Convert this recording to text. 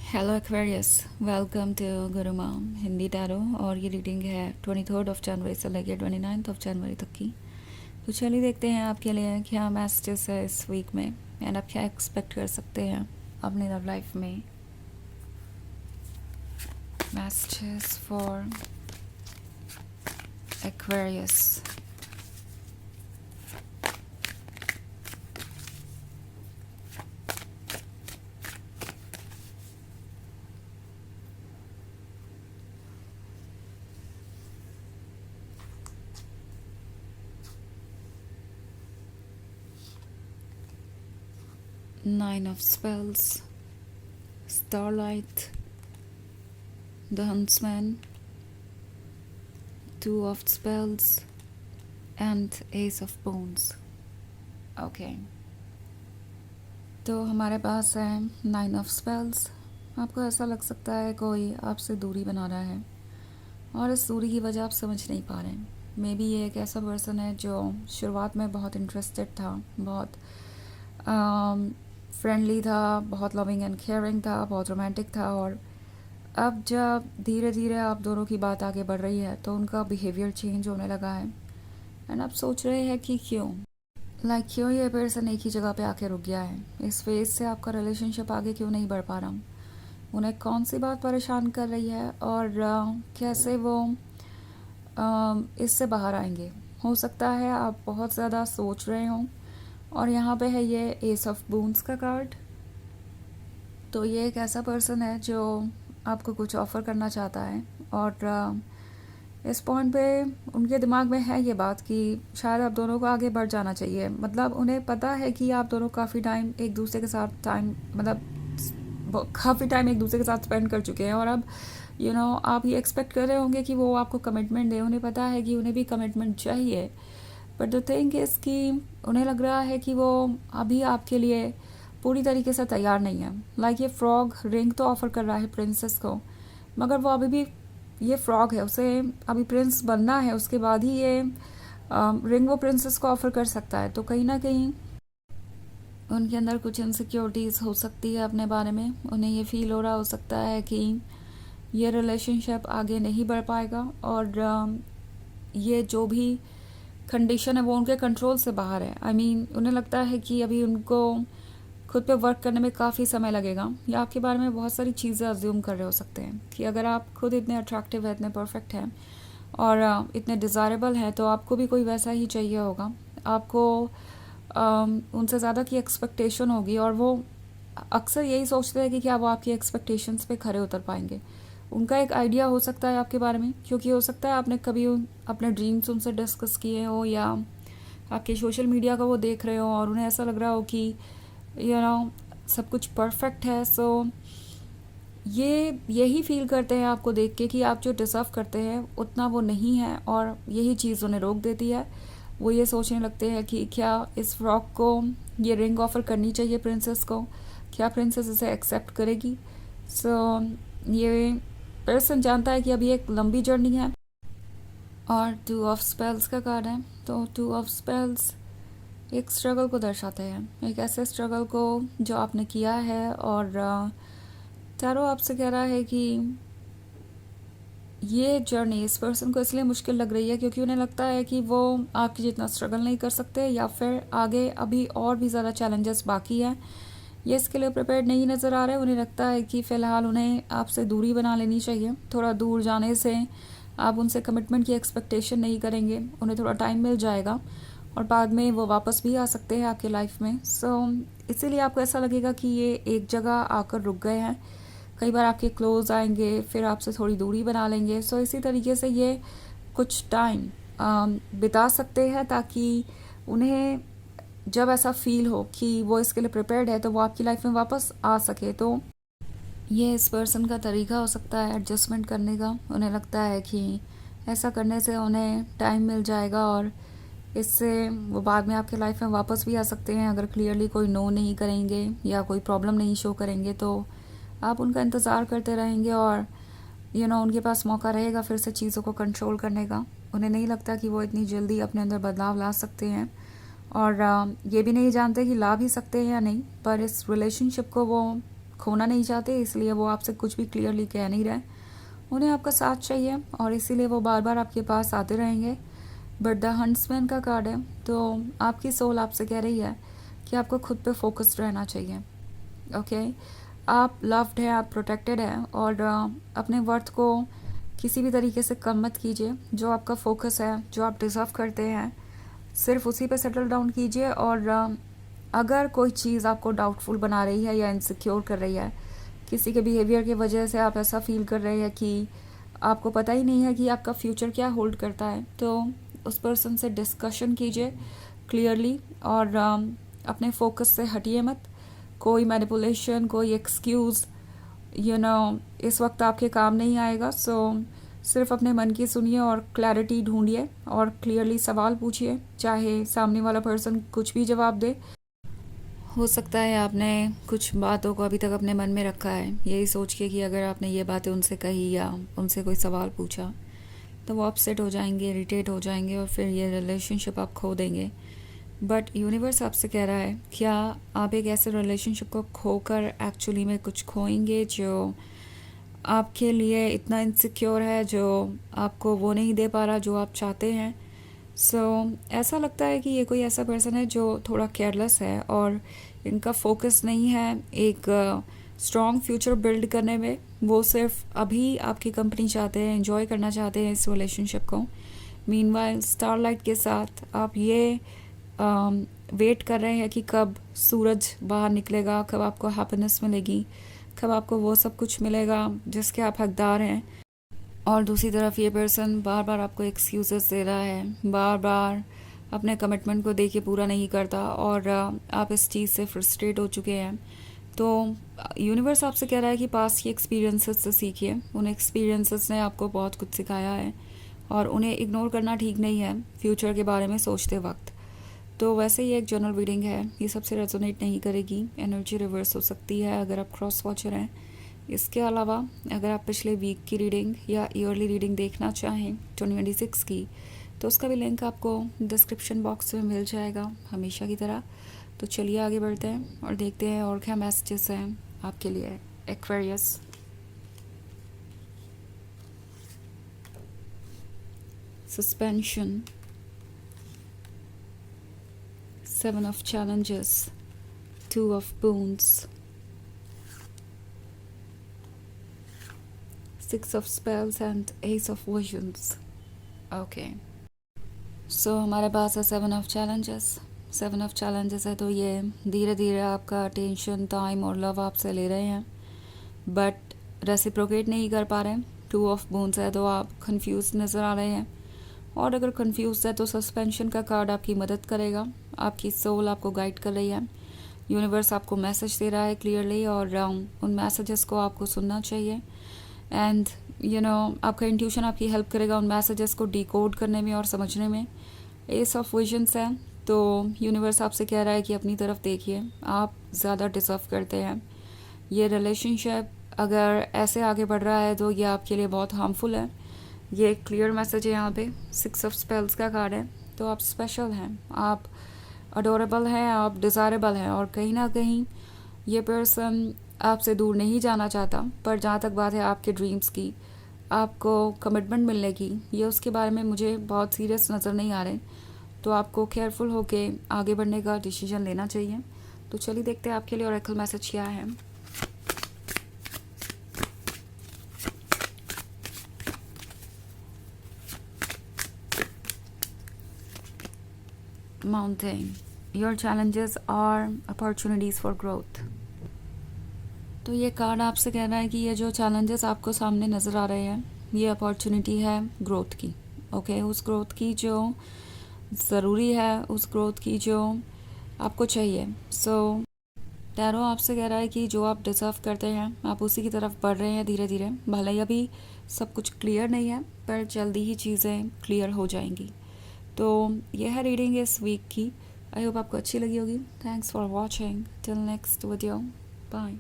Hello Aquarius, welcome to Gurumaam Hindi tarot. और ये reading है 23 जनवरी से लेकर 29 जनवरी तक की। तो चलिए देखते हैं आपके लिए क्या मैसेजेस है इस वीक में एंड आप क्या एक्सपेक्ट कर सकते हैं अपनी लव लाइफ में। Messages for Aquarius. 9 of Spells, Starlight, the Huntsman, 2 of Spells and Ace of Wands। Okay, तो हमारे पास है 9 of Spells। आपको ऐसा लग सकता है कोई आपसे दूरी बना रहा है और इस दूरी की वजह आप समझ नहीं पा रहे हैं। मे बी ये एक ऐसा पर्सन है जो शुरुआत में बहुत इंटरेस्टेड था, बहुत फ्रेंडली था, बहुत लविंग एंड केयरिंग था, बहुत रोमांटिक था, और अब जब धीरे धीरे आप दोनों की बात आगे बढ़ रही है तो उनका बिहेवियर चेंज होने लगा है। एंड आप सोच रहे हैं कि क्यों, क्यों ये पर्सन एक ही जगह पे आके रुक गया है, इस फेज से आपका रिलेशनशिप आगे क्यों नहीं बढ़ पा रहा। उन्हें कौन सी बात परेशान कर रही है और कैसे वो इससे बाहर आएंगे। हो सकता है आप बहुत ज़्यादा सोच रहे हों। और यहाँ पे है ये एस ऑफ बून्स का कार्ड। तो ये एक ऐसा पर्सन है जो आपको कुछ ऑफ़र करना चाहता है और इस पॉइंट पे उनके दिमाग में है ये बात कि शायद आप दोनों को आगे बढ़ जाना चाहिए। मतलब उन्हें पता है कि आप दोनों काफ़ी टाइम एक दूसरे के साथ काफ़ी टाइम एक दूसरे के साथ स्पेंड कर चुके हैं और अब आप ये एक्सपेक्ट कर रहे होंगे कि वो आपको कमिटमेंट दे। उन्हें पता है कि उन्हें भी कमिटमेंट चाहिए, बट द थिंग इज़ कि उन्हें लग रहा है कि वो अभी आपके लिए पूरी तरीके से तैयार नहीं है। ये फ्रॉग रिंग तो ऑफ़र कर रहा है प्रिंसेस को, मगर वो अभी भी ये फ्रॉग है, उसे अभी प्रिंस बनना है, उसके बाद ही ये रिंग वो प्रिंसेस को ऑफ़र कर सकता है। तो कहीं ना कहीं उनके अंदर कुछ इनसिक्योरिटीज़ हो सकती है अपने बारे में। उन्हें ये फील हो रहा हो सकता है कि ये रिलेशनशिप आगे नहीं बढ़ पाएगा और ये जो भी कंडीशन है वो उनके कंट्रोल से बाहर है। उन्हें लगता है कि अभी उनको खुद पे वर्क करने में काफ़ी समय लगेगा, या आपके बारे में बहुत सारी चीज़ें अज्यूम कर रहे हो सकते हैं कि अगर आप खुद इतने अट्रैक्टिव है, इतने परफेक्ट हैं और इतने डिज़ायरेबल हैं तो आपको भी कोई वैसा ही चाहिए होगा। आपको उनसे ज़्यादा की एक्सपेक्टेशन होगी और वो अक्सर यही सोचते हैं कि क्या वो आपकी एक्सपेक्टेशंस पे खरे उतर पाएंगे। उनका एक आइडिया हो सकता है आपके बारे में, क्योंकि हो सकता है आपने कभी अपने ड्रीम्स उनसे डिस्कस किए हो या आपके सोशल मीडिया का वो देख रहे हो और उन्हें ऐसा लग रहा हो कि सब कुछ परफेक्ट है। सो ये यही फील करते हैं आपको देख के कि आप जो डिज़र्व करते हैं उतना वो नहीं है, और यही चीज़ उन्हें रोक देती है। वो ये सोचने लगते हैं कि क्या इस फ्रॉक को ये रिंग ऑफ़र करनी चाहिए प्रिंसेस को, क्या प्रिंसेस इसे एक्सेप्ट करेगी। सो ये पर्सन जानता है कि अभी एक लंबी जर्नी है। और 2 of Spells का कार्ड है। तो 2 of Spells एक स्ट्रगल को दर्शाते हैं, एक ऐसे स्ट्रगल को जो आपने किया है, और टैरो आपसे कह रहा है कि ये जर्नी इस पर्सन को इसलिए मुश्किल लग रही है क्योंकि उन्हें लगता है कि वो आपकी जितना स्ट्रगल नहीं कर सकते, या फिर आगे अभी और भी ज़्यादा चैलेंजेस बाकी हैं। ये इसके लिए प्रिपेयर्ड नहीं नज़र आ रहे हैं। उन्हें लगता है कि फ़िलहाल उन्हें आपसे दूरी बना लेनी चाहिए। थोड़ा दूर जाने से आप उनसे कमिटमेंट की एक्सपेक्टेशन नहीं करेंगे, उन्हें थोड़ा टाइम मिल जाएगा और बाद में वो वापस भी आ सकते हैं आपके लाइफ में। सो इसीलिए आपको ऐसा लगेगा कि ये एक जगह आकर रुक गए हैं। कई बार आपके क्लोज आएंगे, फिर आपसे थोड़ी दूरी बना लेंगे। सो इसी तरीके से ये कुछ टाइम बिता सकते हैं ताकि उन्हें जब ऐसा फील हो कि वो इसके लिए प्रिपेयर्ड है तो वो आपकी लाइफ में वापस आ सके। तो ये इस पर्सन का तरीका हो सकता है एडजस्टमेंट करने का। उन्हें लगता है कि ऐसा करने से उन्हें टाइम मिल जाएगा और इससे वो बाद में आपके लाइफ में वापस भी आ सकते हैं। अगर क्लियरली कोई नो नहीं करेंगे या कोई प्रॉब्लम नहीं शो करेंगे तो आप उनका इंतज़ार करते रहेंगे और उनके पास मौका रहेगा फिर से चीज़ों को कंट्रोल करने का। उन्हें नहीं लगता कि वो इतनी जल्दी अपने अंदर बदलाव ला सकते हैं, और ये भी नहीं जानते कि ला भी सकते हैं या नहीं, पर इस रिलेशनशिप को वो खोना नहीं चाहते, इसलिए वो आपसे कुछ भी क्लियरली कह नहीं रहे। उन्हें आपका साथ चाहिए और इसीलिए वो बार बार आपके पास आते रहेंगे। बट द हंट्समैन का कार्ड है, तो आपकी सोल आपसे कह रही है कि आपको खुद पे फोकस्ड रहना चाहिए। ओके, आप लव्ड है, आप प्रोटेक्टेड है, और अपने वर्थ को किसी भी तरीके से कम मत कीजिए। जो आपका फोकस है, जो आप डिज़र्व करते हैं, सिर्फ उसी पे सेटल डाउन कीजिए। और अगर कोई चीज़ आपको डाउटफुल बना रही है या इनसिक्योर कर रही है, किसी के बिहेवियर की वजह से आप ऐसा फील कर रहे हैं कि आपको पता ही नहीं है कि आपका फ्यूचर क्या होल्ड करता है, तो उस पर्सन से डिस्कशन कीजिए क्लियरली और अपने फोकस से हटिए मत। कोई मैनिपुलेशन, कोई एक्सक्यूज़ इस वक्त आपके काम नहीं आएगा। सो सिर्फ अपने मन की सुनिए और क्लैरिटी ढूंढिए और क्लियरली सवाल पूछिए, चाहे सामने वाला पर्सन कुछ भी जवाब दे। हो सकता है आपने कुछ बातों को अभी तक अपने मन में रखा है, यही सोच के कि अगर आपने ये बातें उनसे कही या उनसे कोई सवाल पूछा तो वो अपसेट हो जाएंगे, इरिटेट हो जाएंगे और फिर ये रिलेशनशिप आप खो देंगे। बट यूनिवर्स आपसे कह रहा है, क्या आप एक ऐसे रिलेशनशिप को खोकर एक्चुअली में कुछ खोएंगे जो आपके लिए इतना इनसिक्योर है, जो आपको वो नहीं दे पा रहा जो आप चाहते हैं। ऐसा लगता है कि ये कोई ऐसा पर्सन है जो थोड़ा केयरलेस है और इनका फोकस नहीं है एक स्ट्रॉन्ग फ्यूचर बिल्ड करने में। वो सिर्फ अभी आपकी कंपनी चाहते हैं, एंजॉय करना चाहते हैं इस रिलेशनशिप को। मीनवाइल स्टारलाइट के साथ आप ये वेट कर रहे हैं कि कब सूरज बाहर निकलेगा, कब आपको हैप्पीनेस मिलेगी, कब आपको वो सब कुछ मिलेगा जिसके आप हकदार हैं। और दूसरी तरफ ये पर्सन बार बार आपको एक्सक्यूज़ेस दे रहा है, बार बार अपने कमिटमेंट को देके पूरा नहीं करता और आप इस चीज़ से फ्रस्ट्रेट हो चुके हैं। तो यूनिवर्स आपसे कह रहा है कि पास्ट की एक्सपीरियंसेस से सीखिए। उन एक्सपीरियंसेस ने आपको बहुत कुछ सिखाया है और उन्हें इग्नोर करना ठीक नहीं है फ्यूचर के बारे में सोचते वक्त। तो वैसे ये एक जनरल रीडिंग है, ये सबसे रेजोनेट नहीं करेगी, एनर्जी रिवर्स हो सकती है अगर आप क्रॉस वॉचर हैं। इसके अलावा अगर आप पिछले वीक की रीडिंग या ईयरली रीडिंग देखना चाहें 2026 की, तो उसका भी लिंक आपको डिस्क्रिप्शन बॉक्स में मिल जाएगा हमेशा की तरह। तो चलिए आगे बढ़ते हैं और देखते हैं और क्या मैसेजेस हैं आपके लिए Aquarius. Suspension, 7 of challenges, 2 of boons, 6 of spells and ace of visions. Okay. So हमारे पास है 7 of challenges। 7 of challenges है तो ये धीरे धीरे आपका अटेंशन, टाइम और लव आपसे ले रहे हैं बट रेसिप्रोकेट नहीं कर पा रहे हैं। 2 of boons है तो आप कंफ्यूज नज़र आ रहे हैं और अगर कंफ्यूज है तो सस्पेंशन का कार्ड आपकी मदद करेगा। आपकी सोल आपको गाइड कर रही है, यूनिवर्स आपको मैसेज दे रहा है क्लियरली और उन मैसेजेस को आपको सुनना चाहिए। एंड आपका इंट्यूशन आपकी हेल्प करेगा उन मैसेजेस को डिकोड करने में और समझने में। एस ऑफ विजन्स है तो यूनिवर्स आपसे कह रहा है कि अपनी तरफ देखिए, आप ज़्यादा डिजर्व करते हैं। ये रिलेशनशिप अगर ऐसे आगे बढ़ रहा है तो ये आपके लिए बहुत हार्मफुल है। ये एक क्लियर मैसेज है यहाँ पे। 6 ऑफ स्पेल्स का कार्ड है तो आप स्पेशल हैं, आप अडोरेबल हैं, आप डिज़ायरेबल हैं और कहीं ना कहीं ये पर्सन आपसे दूर नहीं जाना चाहता। पर जहाँ तक बात है आपके ड्रीम्स की, आपको कमिटमेंट मिलने की, ये उसके बारे में मुझे बहुत सीरियस नज़र नहीं आ रहे। तो आपको केयरफुल होके आगे बढ़ने का डिसीजन लेना चाहिए। तो चलिए देखते हैं आपके लिए ऑरेकल मैसेज क्या है। Mountain, your challenges are opportunities for growth। तो ये कार्ड आपसे कह रहा है कि ये जो चैलेंजेस आपको सामने नज़र आ रहे हैं ये अपॉर्चुनिटी है ग्रोथ की। ओके, उस ग्रोथ की जो ज़रूरी है, उस ग्रोथ की जो आपको चाहिए। टैरो आपसे कह रहा है कि जो आप डिज़र्व करते हैं आप उसी की तरफ बढ़ रहे हैं धीरे धीरे। भले ही अभी सब कुछ क्लियर नहीं है पर जल्दी ही चीज़ें क्लियर हो जाएंगी। तो यह है रीडिंग इस वीक की। आई होप आपको अच्छी लगी होगी। Thanks for watching. Till next video, bye.